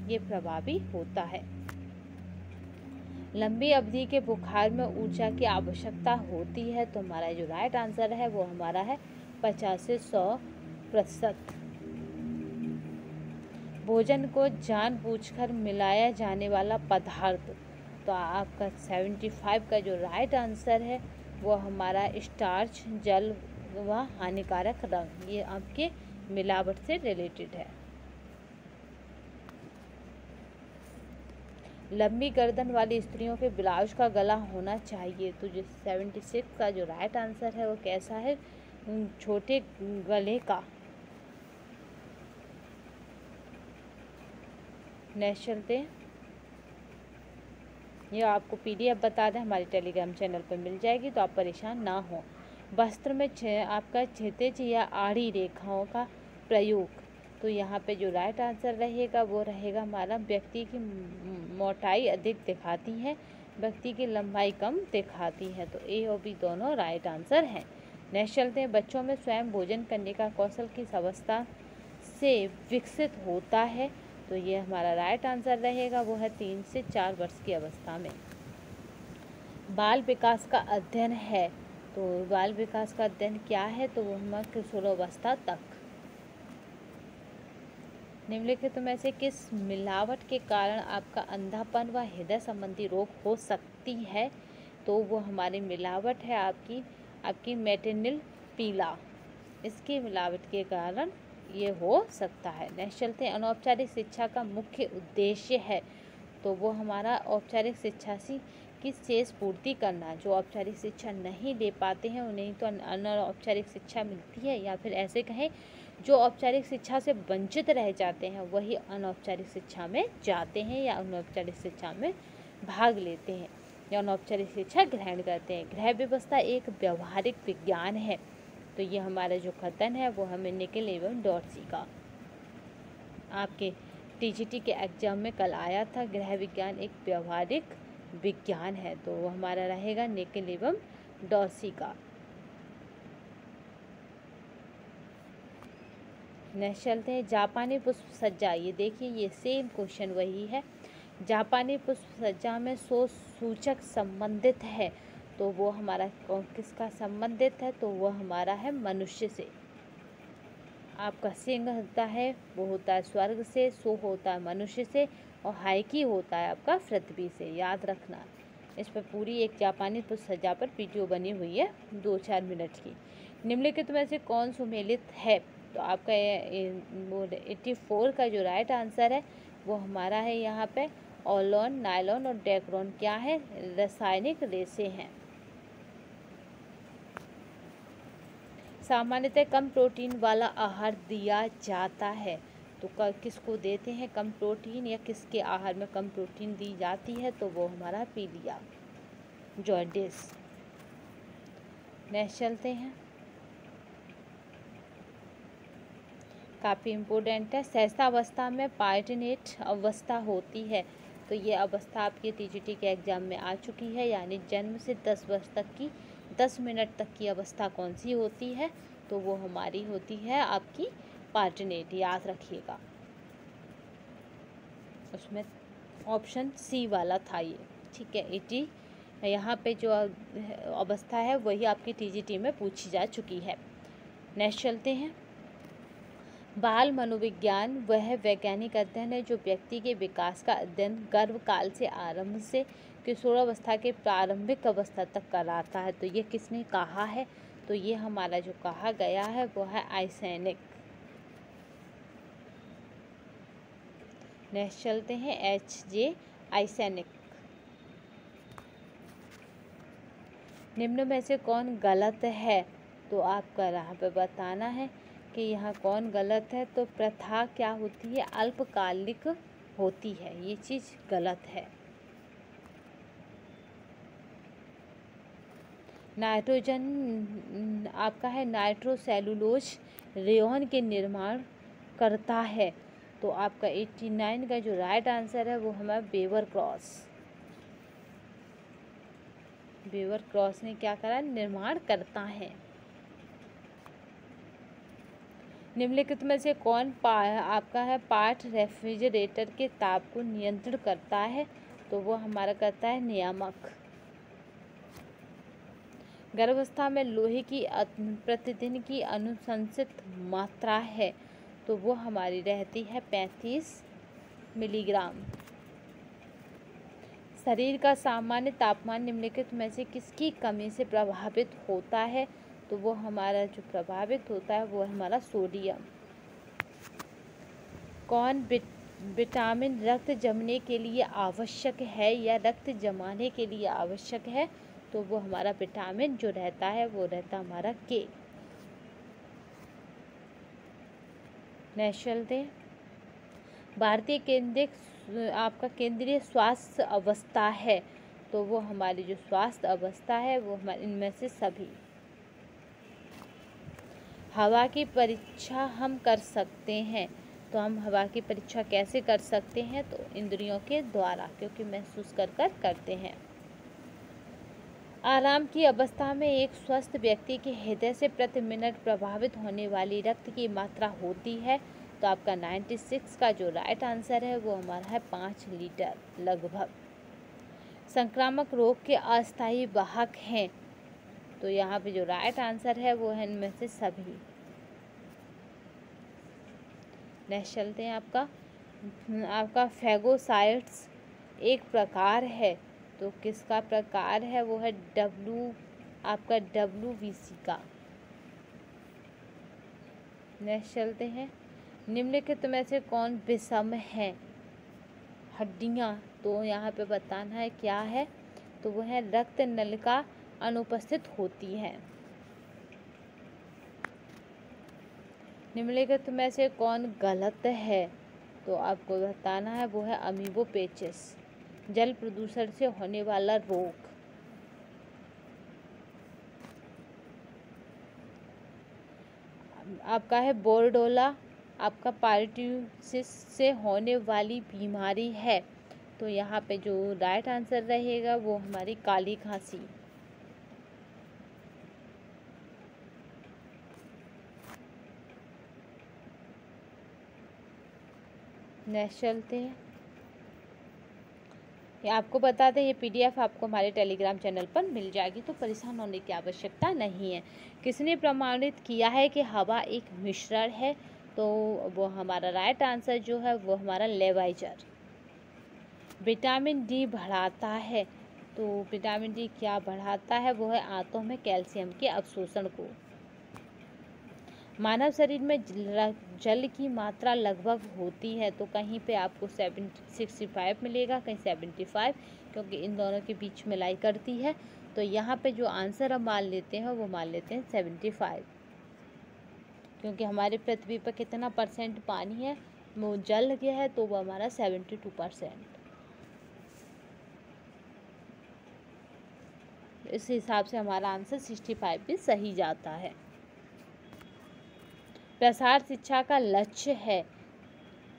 ये प्रभावी होता है। लंबी अवधि के बुखार में ऊर्जा की आवश्यकता होती है, तो हमारा जो राइट आंसर है वो हमारा है 50 से 100%। भोजन को जानबूझकर मिलाया जाने वाला पदार्थ, तो आपका 75 का जो राइट आंसर है वो हमारा स्टार्च, जल व हानिकारक रंग, ये आपके मिलावट से रिलेटेड है। लंबी गर्दन वाली स्त्रियों के ब्लाउज का गला होना चाहिए, तो जो 76 का जो राइट आंसर है वो कैसा है, छोटे गले का। नेक्स्ट चलते हैं। ये आपको PDF बता दें, हमारे टेलीग्राम चैनल पर मिल जाएगी, तो आप परेशान ना हो। वस्त्र में आपका क्षैतिज या आड़ी रेखाओं का प्रयोग, तो यहाँ पे जो राइट आंसर रहेगा वो रहेगा हमारा व्यक्ति की मोटाई अधिक दिखाती है, व्यक्ति की लंबाई कम दिखाती है, तो A और B दोनों राइट आंसर हैं। नेक्स्ट चलते हैं। बच्चों में स्वयं भोजन करने का कौशल किस अवस्था से विकसित होता है, तो ये हमारा राइट आंसर रहेगा वो है 3 से 4 वर्ष की अवस्था में। बाल विकास का अध्ययन है, तो बाल विकास का अध्ययन क्या है, तो वो हमारा किशोरावस्था तक। निम्नलिखित में से किस मिलावट के कारण आपका अंधापन व हृदय संबंधी रोग हो सकती है, तो वो हमारी मिलावट है आपकी मेटेनिल पीला, इसकी मिलावट के कारण ये हो सकता है। नेक्स्ट चलते हैं। अनौपचारिक शिक्षा का मुख्य उद्देश्य है, तो वो हमारा औपचारिक शिक्षा की शेष पूर्ति करना। जो औपचारिक शिक्षा नहीं ले पाते हैं उन्हें तो अनौपचारिक शिक्षा मिलती है, या फिर ऐसे कहें जो औपचारिक शिक्षा से वंचित रह जाते हैं वही अनौपचारिक शिक्षा में जाते हैं या अनौपचारिक शिक्षा में भाग लेते हैं या अनौपचारिक शिक्षा ग्रहण करते हैं। गृह व्यवस्था एक व्यवहारिक विज्ञान है, तो ये हमारा जो कथन है वो हमें निखिल एवं डॉर्सी का आपके TGT के एग्जाम में कल आया था। गृह विज्ञान एक व्यवहारिक विज्ञान है, तो वो हमारा रहेगा निखिल एवं डॉर्सी का। नेक्स्ट चलते हैं। जापानी पुष्प सज्जा, ये देखिए ये सेम क्वेश्चन वही है। जापानी पुष्प सज्जा में सूचक संबंधित है, तो वो हमारा किसका संबंधित है, तो वो हमारा है मनुष्य से। आपका सिंह होता है वो होता है स्वर्ग से, सो होता है मनुष्य से, और हाइकी होता है आपका पृथ्वी से, याद रखना। इस पर पूरी एक जापानी पुष्प सज्जा पर वीडियो बनी हुई है 2-4 मिनट की। निम्नलिखित में से कौन सुमेलित है, तो आपका 84 का जो राइट आंसर है वो हमारा है यहाँ पे ओलोन, नायलॉन और डेक्रोन क्या है, रासायनिक रेशे हैं। सामान्यतः कम प्रोटीन वाला आहार दिया जाता है, तो किसको देते हैं कम प्रोटीन, या किसके आहार में कम प्रोटीन दी जाती है, तो वो हमारा पीलिया जॉन्डिस। नेक्स्ट चलते हैं। काफ़ी इम्पोर्टेंट है। सहस्त्रावस्था में पार्टनेट अवस्था होती है, तो ये अवस्था आपके TGT के एग्जाम में आ चुकी है, यानी जन्म से 10 वर्ष तक की 10 मिनट तक की अवस्था कौन सी होती है, तो वो हमारी होती है आपकी पार्टनेट, याद रखिएगा। उसमें ऑप्शन C वाला था ये, ठीक है। 80 यहाँ पे जो अवस्था है वही आपकी TGT में पूछी जा चुकी है। नेक्स्ट चलते हैं। बाल मनोविज्ञान वह वैज्ञानिक अध्ययन है जो व्यक्ति के विकास का अध्ययन गर्भकाल से आरंभ से किशोरावस्था के प्रारंभिक अवस्था तक कराता है, तो ये किसने कहा है, तो ये हमारा जो कहा गया है वो है आइसेनिक। नेक्स्ट चलते हैं। H.J. आइसेनिक। निम्न में से कौन गलत है, तो आपका यहाँ पे बताना है कि यहाँ कौन गलत है, तो प्रथा क्या होती है, अल्पकालिक होती है, ये चीज़ गलत है। नाइट्रोजन आपका है नाइट्रोसेलुलोज रेयॉन के निर्माण करता है, तो आपका 89 का जो राइट आंसर है वो हमारा वेबर क्रॉस ने क्या करा, निर्माण करता है। निम्नलिखित में से कौन आपका है पार्ट रेफ्रिजरेटर के ताप को नियंत्रण करता है? तो वो हमारा करता है नियामक। गर्भावस्था में लोहे की प्रतिदिन की अनुशंसित मात्रा है, तो वो हमारी रहती है 35 मिलीग्राम। शरीर का सामान्य तापमान निम्नलिखित में से किसकी कमी से प्रभावित होता है? तो वो हमारा जो प्रभावित होता है वो हमारा सोडियम। कौन विटामिन रक्त जमने के लिए आवश्यक है या रक्त जमाने के लिए आवश्यक है? तो वो हमारा विटामिन जो रहता है वो रहता हमारा के। नेक्स्ट चलते हैं। भारतीय केंद्रीय स्वास्थ्य अवस्था है, तो वो हमारी जो स्वास्थ्य अवस्था है वो हमारे इनमें से सभी। हवा की परीक्षा हम कर सकते हैं, तो हम हवा की परीक्षा कैसे कर सकते हैं? तो इंद्रियों के द्वारा, क्योंकि महसूस कर करते हैं। आराम की अवस्था में एक स्वस्थ व्यक्ति के हृदय से प्रति मिनट प्रभावित होने वाली रक्त की मात्रा होती है, तो आपका 96 का जो राइट आंसर है वो हमारा है 5 लीटर लगभग। संक्रामक रोग के अस्थायी वाहक हैं, तो यहाँ पे जो राइट आंसर है वो है इनमें से सभी। नेक्स्ट चलते हैं। आपका फैगोसाइट्स एक प्रकार है, तो किसका प्रकार है? वो है WBC का। नेक्स्ट चलते हैं। निम्नलिखित में से कौन विषम है? हड्डियाँ, तो यहाँ पे बताना है क्या है? तो वो है रक्त नलिका अनुपस्थित होती है। निम्नलिखित में से कौन गलत है? तो आपको बताना है वो है अमीबोपेचिस, जल प्रदूषण से होने वाला रोग। आपका है बोर्डोला, आपका पार्ट्यूसिस से होने वाली बीमारी है, तो यहाँ पे जो राइट आंसर रहेगा वो हमारी काली खांसी। नेक्स्ट चलते हैं। ये आपको बता दें, ये PDF आपको हमारे टेलीग्राम चैनल पर मिल जाएगी, तो परेशान होने की आवश्यकता नहीं है। किसने प्रमाणित किया है कि हवा एक मिश्रण है? तो वो हमारा राइट आंसर जो है वो हमारा लेवाइजर। विटामिन डी बढ़ाता है, तो विटामिन डी क्या बढ़ाता है? वो है आंतों में कैल्शियम के अवशोषण को। मानव शरीर में जल की मात्रा लगभग होती है, तो कहीं पे आपको 65 मिलेगा, कहीं 75, क्योंकि इन दोनों के बीच में लाई करती है। तो यहाँ पे जो आंसर हम मान लेते हैं वो मान लेते हैं 75, क्योंकि हमारे पृथ्वी पर कितना % पानी है? वो जल गया है, तो वो हमारा 72%। इस हिसाब से हमारा आंसर 65 भी सही जाता है। प्रसार शिक्षा का लक्ष्य है।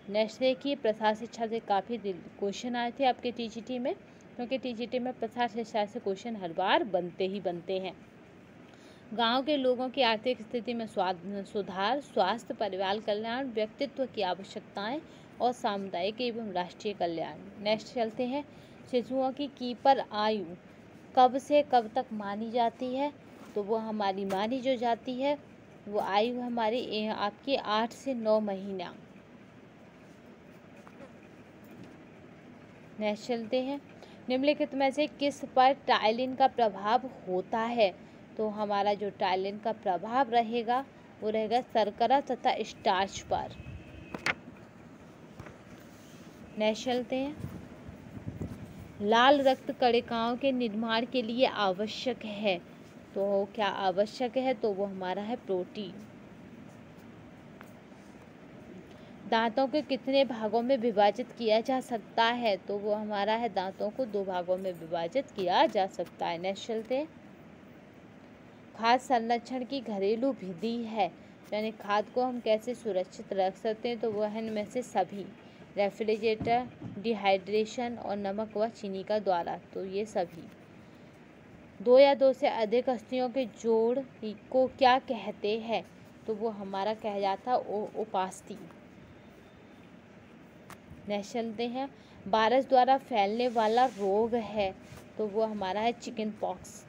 नेक्स्ट देखिए, प्रसार शिक्षा से काफ़ी क्वेश्चन आए थे आपके TGT में, क्योंकि TGT में प्रसार शिक्षा से क्वेश्चन हर बार बनते ही बनते हैं। गांव के लोगों की आर्थिक स्थिति में सुधार, स्वास्थ्य, परिवार कल्याण, व्यक्तित्व की आवश्यकताएं और सामुदायिक एवं राष्ट्रीय कल्याण। नेक्स्ट चलते हैं। शिशुओं की कीपर आयु कब से कब तक मानी जाती है? तो वो हमारी मानी जो जाती है वो आयु हमारी आपकी 8 से 9 महीना। नेक्स्ट चलते हैं। निम्नलिखित में से किस पर टाइलिन का प्रभाव होता है? तो हमारा जो टाइलिन का प्रभाव रहेगा वो रहेगा शर्करा तथा स्टार्च पर। नेक्स्ट चलते हैं। लाल रक्त कणिकाओं के निर्माण के लिए आवश्यक है, तो क्या आवश्यक है? तो वो हमारा है प्रोटीन। दांतों के कितने भागों में विभाजित किया जा सकता है? तो वो हमारा है दांतों को 2 भागों में विभाजित किया जा सकता है। नेक्स्ट चलते हैं। खाद्य संरक्षण की घरेलू विधि है, यानी खाद को हम कैसे सुरक्षित रख सकते हैं? तो वह है इनमें से सभी। रेफ्रिजरेटर, डिहाइड्रेशन और नमक व चीनी का द्वारा, तो ये सभी। 2 या 2 से अधिक अस्थियों के जोड़ को क्या कहते हैं? तो वो हमारा कह जाता उपास्थि। नेक्स्ट चलते हैं, वायरस द्वारा फैलने वाला रोग है तो वो हमारा है चिकन पॉक्स।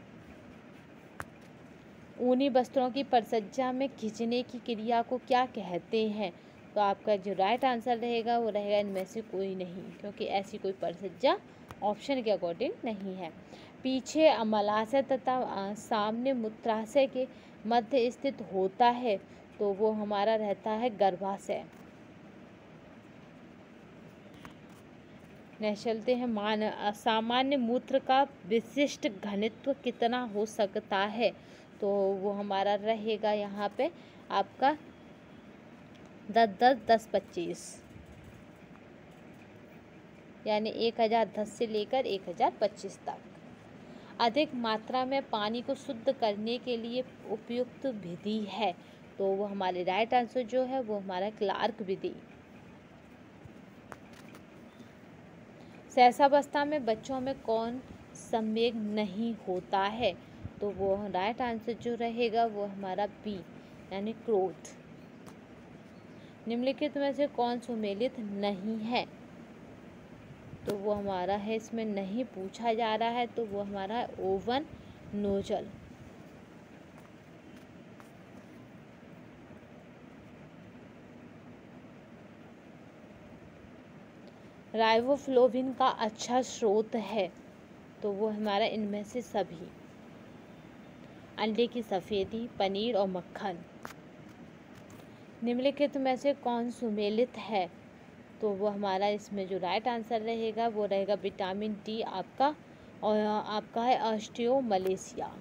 ऊनी वस्त्रों की परिसज्जा में खींचने की क्रिया को क्या कहते हैं? तो आपका जो राइट आंसर रहेगा वो रहेगा इनमें से कोई नहीं, क्योंकि ऐसी कोई परिसज्जा ऑप्शन के अकॉर्डिंग नहीं है। पीछे अमलाशय तथा सामने मूत्राशय के मध्य स्थित होता है तो वो हमारा रहता है गर्भाशय। नेक्स्ट चलते हैं, सामान्य मूत्र का विशिष्ट घनत्व कितना हो सकता है? तो वो हमारा रहेगा यहाँ पे आपका 10-10-10-25, यानी 1010 से लेकर 1025 तक। अधिक मात्रा में पानी को शुद्ध करने के लिए उपयुक्त विधि है तो वो हमारे राइट आंसर जो है वो हमारा क्लार्क विधि। शैशवावस्था में बच्चों में कौन संवेग नहीं होता है? तो वो राइट आंसर जो रहेगा वो हमारा बी, यानी क्रोध। निम्नलिखित में से कौन सुमेलित नहीं है? तो वो हमारा है, इसमें नहीं पूछा जा रहा है तो वो हमारा है ओवन नोजल। राइबोफ्लोविन का अच्छा स्रोत है तो वो हमारा इनमें से सभी, अंडे की सफ़ेदी, पनीर और मक्खन। निम्नलिखित में से कौन सुमेलित है? तो वो हमारा इसमें जो राइट आंसर रहेगा वो रहेगा विटामिन डी आपका, और आपका है ऑस्टियोमलेशिया।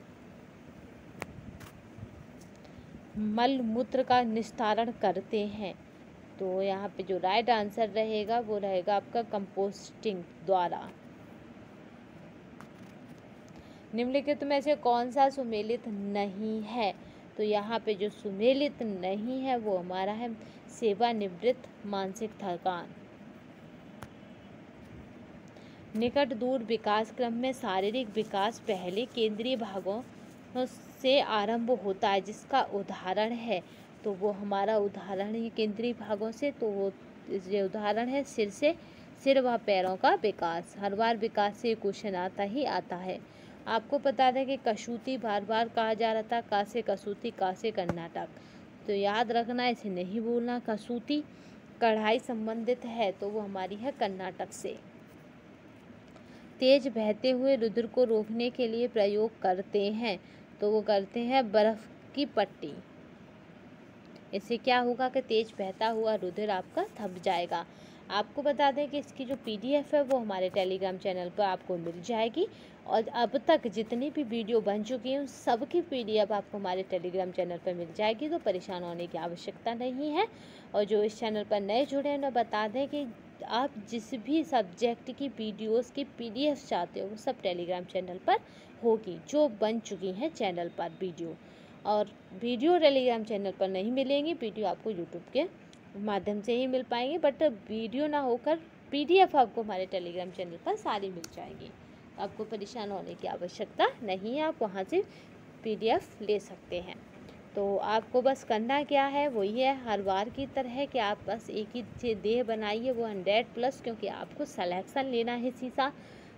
मल मूत्र का निस्तारण करते हैं तो यहाँ पे जो राइट आंसर रहेगा वो रहेगा आपका कंपोस्टिंग द्वारा। निम्नलिखित में से कौन सा सुमेलित नहीं है? तो यहाँ पे जो सुमेलित नहीं है वो हमारा है सेवानिवृत्त मानसिक थकान। निकट दूर विकास क्रम में शारीरिक विकास पहले केंद्रीय भागों से आरंभ होता है जिसका उदाहरण है तो वो हमारा उदाहरण है केंद्रीय भागों से, तो वो ये उदाहरण है सिर व पैरों का विकास। हर बार विकास से क्वेश्चन आता ही आता है। आपको पता था कि कसूती बार बार कहा जा रहा था, का से कसूती, का से कर्नाटक, तो याद रखना, इसे नहीं भूलना। कसूती कढ़ाई संबंधित है तो वो हमारी है कर्नाटक से। तेज बहते हुए रुधिर को रोकने के लिए प्रयोग करते हैं तो वो करते हैं बर्फ की पट्टी। इससे क्या होगा कि तेज बहता हुआ रुधिर आपका थम जाएगा। आपको बता दें कि इसकी जो पीडीएफ है वो हमारे टेलीग्राम चैनल पर आपको मिल जाएगी, और अब तक जितनी भी वीडियो बन चुकी हैं सबकी पीडीएफ आपको हमारे टेलीग्राम चैनल पर मिल जाएगी, तो परेशान होने की आवश्यकता नहीं है। और जो इस चैनल पर नए जुड़े हैं उन्हें बता दें कि आप जिस भी सब्जेक्ट की वीडियोस की पीडीएफ चाहते हो वो सब टेलीग्राम चैनल पर होगी, जो बन चुकी हैं चैनल पर वीडियो। और वीडियो टेलीग्राम चैनल पर नहीं मिलेंगी, वीडियो आपको यूट्यूब के माध्यम से ही मिल पाएंगे, बट वीडियो ना होकर पीडीएफ आपको हमारे टेलीग्राम चैनल पर सारी मिल जाएगी। आपको परेशान होने की आवश्यकता नहीं है, आप वहाँ से पीडीएफ ले सकते हैं। तो आपको बस करना क्या है, वही है हर बार की तरह कि आप बस एक ही देह बनाइए, वो 100+, क्योंकि आपको सिलेक्शन लेना है। सीसा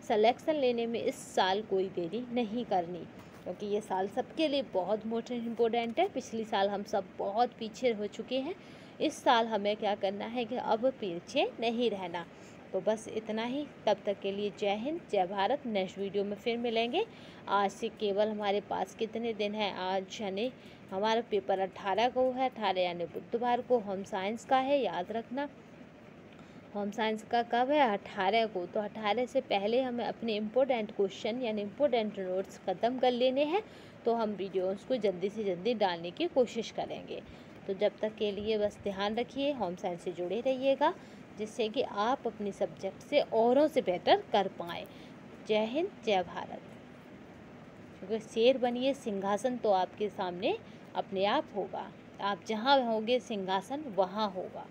सिलेक्शन लेने में इस साल कोई देरी नहीं करनी, क्योंकि ये साल सबके लिए बहुत मोस्ट इम्पोर्टेंट है। पिछली साल हम सब बहुत पीछे हो चुके हैं, इस साल हमें क्या करना है कि अब पीछे नहीं रहना। तो बस इतना ही, तब तक के लिए जय हिंद, जय भारत। नेक्स्ट वीडियो में फिर मिलेंगे। आज से केवल हमारे पास कितने दिन हैं, आज यानी हमारा पेपर 18 को है, 18 यानी बुधवार को होम साइंस का है, याद रखना। होम साइंस का कब है? 18 को। तो 18 से पहले हमें अपने इम्पोर्टेंट क्वेश्चन यानी इम्पोर्टेंट नोट्स ख़त्म कर लेने हैं, तो हम वीडियोस को जल्दी से जल्दी डालने की कोशिश करेंगे। तो जब तक के लिए बस ध्यान रखिए, होम साइंस से जुड़े रहिएगा, जिससे कि आप अपने सब्जेक्ट से औरों से बेटर कर पाएँ। जय हिंद, जय भारत। क्योंकि शेर बनिए, सिंहासन तो आपके सामने अपने आप होगा, आप जहाँ होंगे सिंहासन वहाँ होगा।